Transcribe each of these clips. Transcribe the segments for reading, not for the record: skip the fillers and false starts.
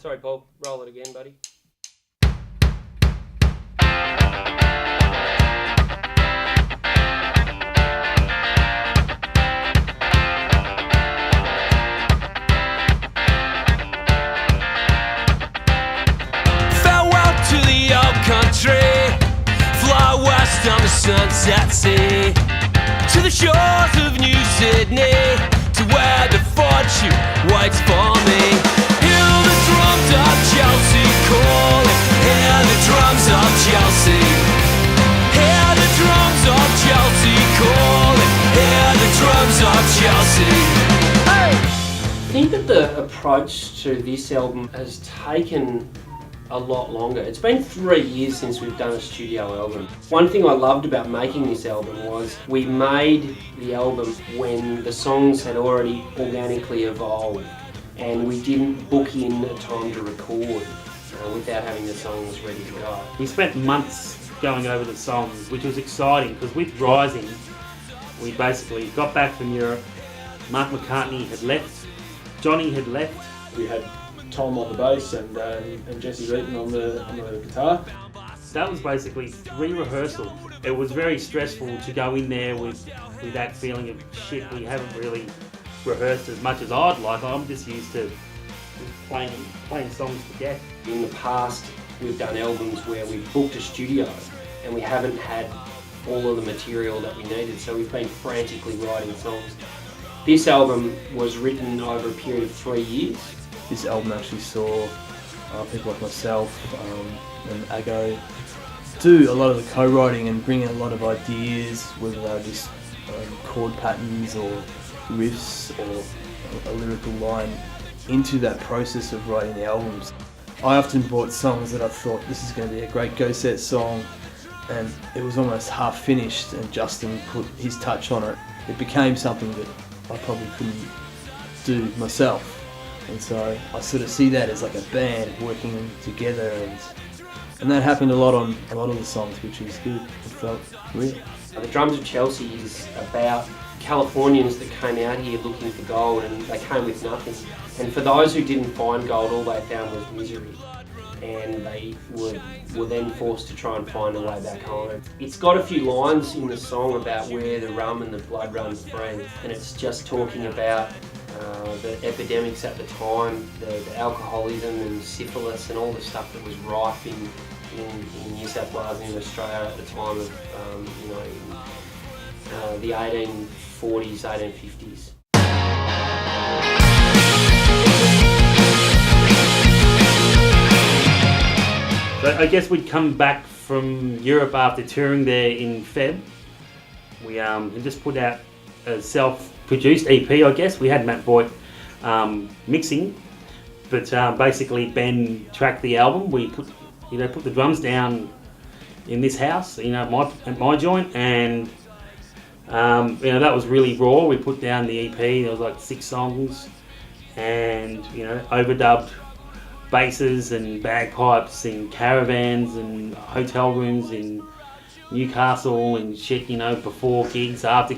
Sorry, Paul. Roll it again, buddy. Farewell to the old country, fly west on the sunset sea, to the shores of New Sydney, to where the fortune waits for me. Hear the drums of Chelsea calling, hear the drums of Chelsea, hear the drums of Chelsea calling, hear the drums of Chelsea. Hey! I think that the approach to this album has taken a lot longer. It's been 3 years since we've done a studio album. One thing I loved about making this album was we made the album when the songs had already organically evolved, and we didn't book in a time to record without having the songs ready to go. We spent months going over the songs, which was exciting because with Rising, we basically got back from Europe. Mark McCartney had left, Johnny had left. We had Tom on the bass and Jesse Reeton on the guitar. That was basically 3 rehearsals. It was very stressful to go in there with that feeling of shit, we haven't really rehearsed as much as I'd like. I'm just used to playing songs to death. In the past, we've done albums where we've booked a studio and we haven't had all of the material that we needed, so we've been frantically writing songs. This album was written over a period of 3 years. This album actually saw people like myself and Ago do a lot of the co-writing and bring in a lot of ideas, whether they were just chord patterns or riffs or a lyrical line, into that process of writing the albums. I often brought songs that I thought this is going to be a great Go Set song, and it was almost half finished and Justin put his touch on it. It became something that I probably couldn't do myself. And so I sort of see that as like a band working together, and that happened a lot on a lot of the songs, which was good. It felt real. The Drums of Chelsea is about Californians that came out here looking for gold, and they came with nothing. And for those who didn't find gold, all they found was misery. And they were then forced to try and find a way back home. It's got a few lines in the song about where the rum and the blood runs free, and it's just talking about the epidemics at the time, the alcoholism and syphilis and all the stuff that was rife in New South Wales and in Australia at the time of, the 1840s, 1850s. So I guess we'd come back from Europe after touring there in Feb. We had just put out a self-produced EP, I guess. We had Matt Boyd mixing, but basically Ben tracked the album. We put the drums down in this house, at my joint, and that was really raw. We put down the EP. There was like 6 songs, and overdubbed basses and bagpipes in caravans and hotel rooms in Newcastle and shit, before gigs, after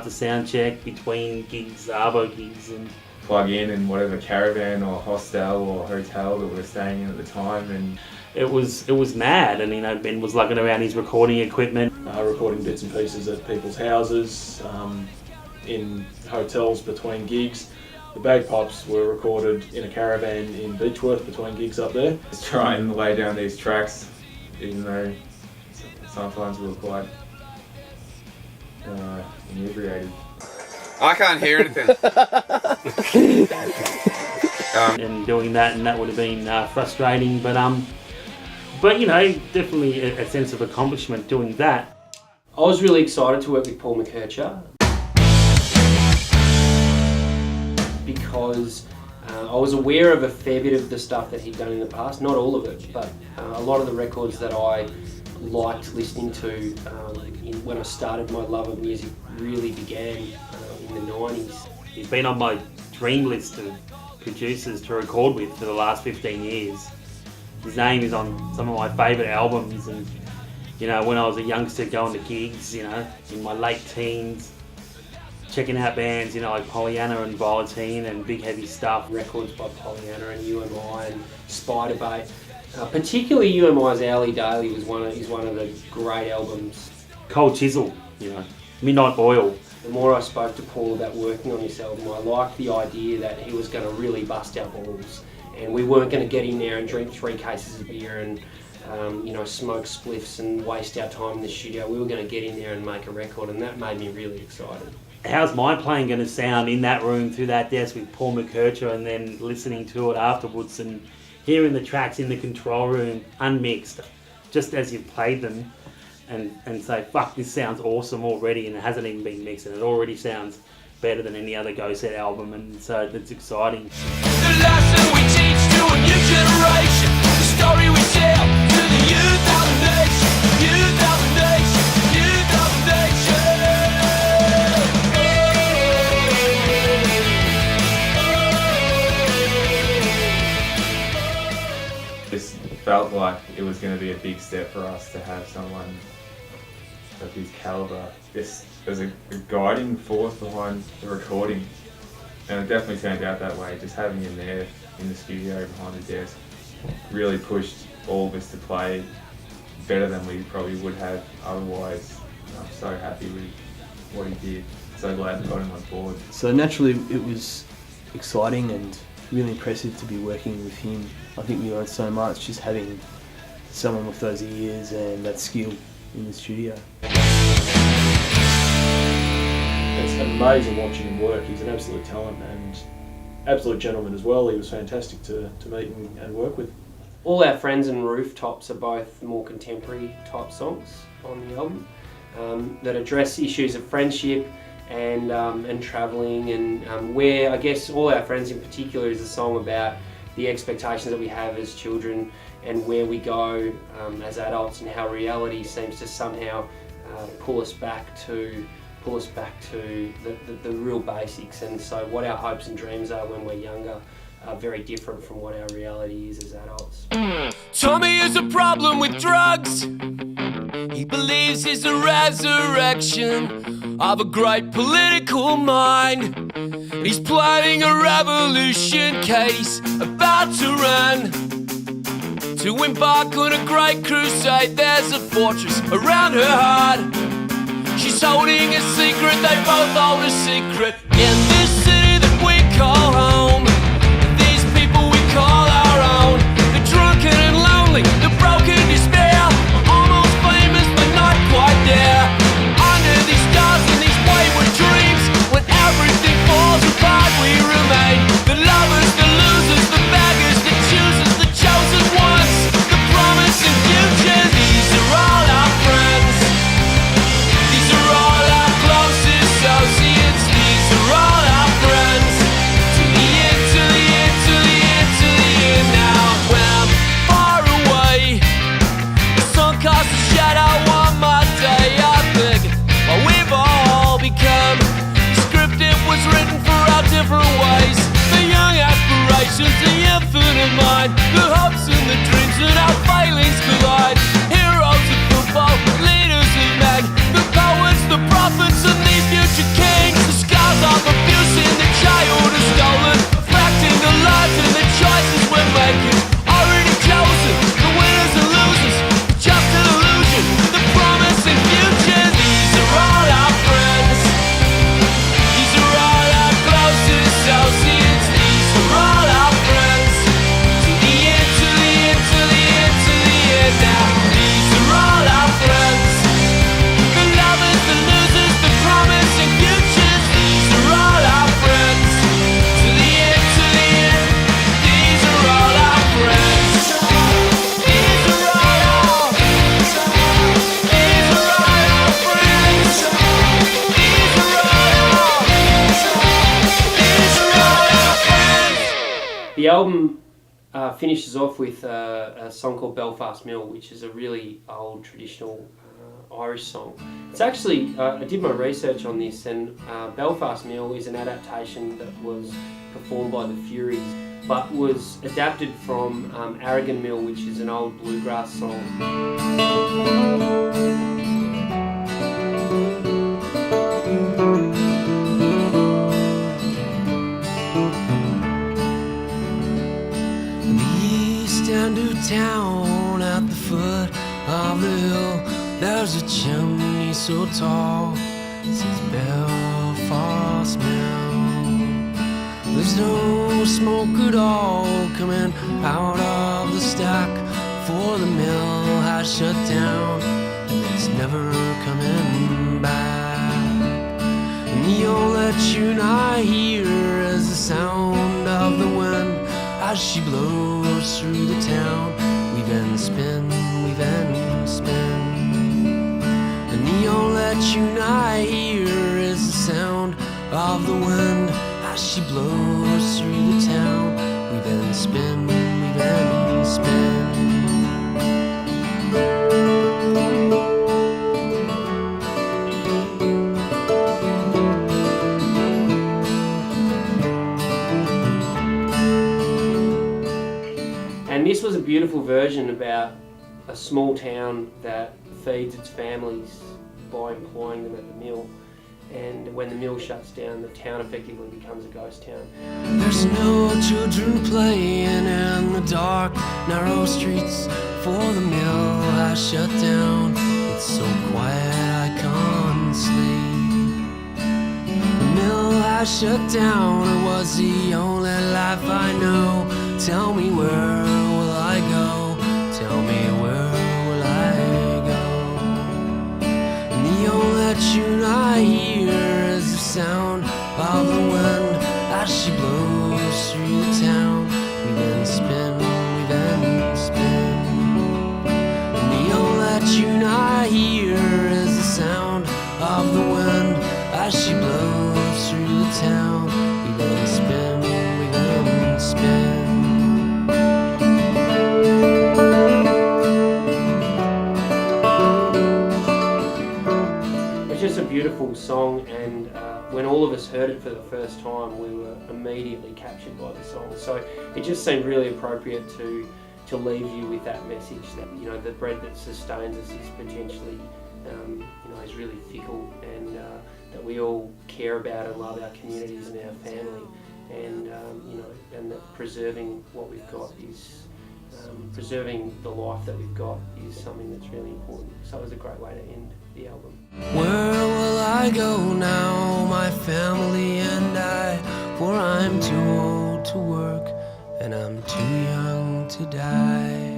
sound check, between gigs, arbo gigs, and plug in whatever caravan or hostel or hotel that we were staying in at the time, and it was mad. And Ben was lugging around his recording equipment, recording bits and pieces at people's houses, in hotels between gigs. The bagpipes were recorded in a caravan in Beechworth between gigs up there. just try and lay down these tracks, even though sometimes we were quite inebriated. I can't hear anything. and doing that, and that would have been frustrating. But definitely a sense of accomplishment doing that. I was really excited to work with Paul McKercher because I was aware of a fair bit of the stuff that he'd done in the past, not all of it, but a lot of the records that I liked listening to when I started my love of music really began in the 90s. He's been on my dream list of producers to record with for the last 15 years. His name is on some of my favourite albums, and when I was a youngster going to gigs, in my late teens, checking out bands, you know, like Pollyanna and Volantine and Big Heavy Stuff. Records by Pollyanna and UMI and Spiderbait. Particularly UMI's Alley Daily is one of the great albums. Cold Chisel, you know, Midnight Oil. The more I spoke to Paul about working on this album, I liked the idea that he was going to really bust our balls, and we weren't going to get in there and drink 3 cases of beer and you know, smoke spliffs and waste our time in the studio. We were going to get in there and make a record, and that made me really excited. How's my playing going to sound in that room through that desk with Paul McKercher, and then listening to it afterwards and hearing the tracks in the control room unmixed, just as you've played them, and say, fuck, this sounds awesome already, and it hasn't even been mixed, and it already sounds better than any other Go Set album, and so that's exciting. The lesson we teach to a new generation, the story we tell to the youth of the nation, youth of the nation, youth of the nation. This felt like it was going to be a big step for us to have someone of his caliber. This was a guiding force behind the recording, and it definitely turned out that way. Just having him there in the studio behind the desk really pushed all of us to play better than we probably would have otherwise. I'm so happy with what he did. So glad we got him on board. So naturally it was exciting and really impressive to be working with him. I think we learned so much just having someone with those ears and that skill in the studio. It's amazing watching him work. He's an absolute talent and absolute gentleman as well. He was fantastic to meet and work with. All Our Friends and Rooftops are both more contemporary type songs on the album that address issues of friendship and travelling, and where I guess All Our Friends in particular is a song about the expectations that we have as children and where we go as adults, and how reality seems to somehow pull us back to the real basics. And so what our hopes and dreams are when we're younger are very different from what our reality is as adults. Tommy is a problem with drugs. He believes he's the resurrection of a great political mind. He's planning a revolution case about to run, to embark on a great crusade. There's a fortress around her heart. She's holding a secret, they both hold a secret. In this city that we call home, these people we call our own. They're drunken and lonely, they're broken despair, almost famous but not quite there. Under these stars and these wayward dreams, when everything falls apart we remain. The lovers, the losers, the beggars, the choosers, the chosen ones, the promising futures. These are all our friends. These are all our close associates. These are all our friends. To the end, to the end, to the end, to the end. Now when I'm far away, the sun casts a shadow on my day. I think what we've all become, the script it was written for our different ways. The young aspirations, the infinite mind, the hopes and the dreams and our failings collide. Heroes of football, leaders of men, the poets, the prophets and these future kings. The scars of abuse in the child is stolen, affecting the lives and the choices we're making. Already chosen, the winners and losers, just an illusion, the promising futures. These are all our friends. These are all our close associates. These are all our friends. To the end, to the end, to the end, to the end. Now these are all our friends. The lovers, the losers, the promising futures. These are all our friends. To the end, to the end. These are all our friends. These are all our. These are all our friends. These are all our. These are all our friends. The album finishes off with a song called Belfast Mill, which is a really old traditional Irish song. It's actually, I did my research on this, and Belfast Mill is an adaptation that was performed by the Furies, but was adapted from Aragon Mill, which is an old bluegrass song. down to town at the foot of the hill. There's a chimney so tall, it says Belfast Mill. There's no smoke at all coming out of the stack, for the mill has shut down and it's never coming back. And the only tune I hear is the sound of the wind as she blows through the town. We've been spin, we've been spin. And the only tune I hear is the sound of the wind as she blows through the town. We've been spin, we've been spin. And this was a beautiful version about a small town that feeds its families by employing them at the mill. And when the mill shuts down, the town effectively becomes a ghost town. There's no children playing in the dark, narrow streets, for the mill has shut down. It's so quiet I can't sleep. The mill has shut down, it was the only life I know. Tell me, where will I go? Tell me, where will I go? And the only tune I hear is the sound of the wind as she blows through the town. We've been spin, we've been spin. And the only tune I hear is the sound of the wind as she blows through the town. We've been spin, we've been spin. Just a beautiful song, and when all of us heard it for the first time, we were immediately captured by the song. So it just seemed really appropriate to leave you with that message that, you know, the bread that sustains us is potentially, you know, is really fickle, and that we all care about and love our communities and our family, and you know, and that preserving what we've got is. Preserving the life that we've got is something that's really important. So it was a great way to end the album. Where will I go now, my family and I? For I'm too old to work and I'm too young to die.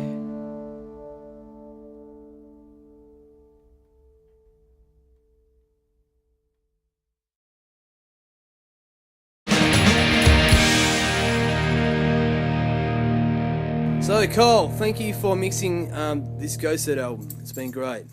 So Cole, thank you for mixing this Ghost Set album. It's been great.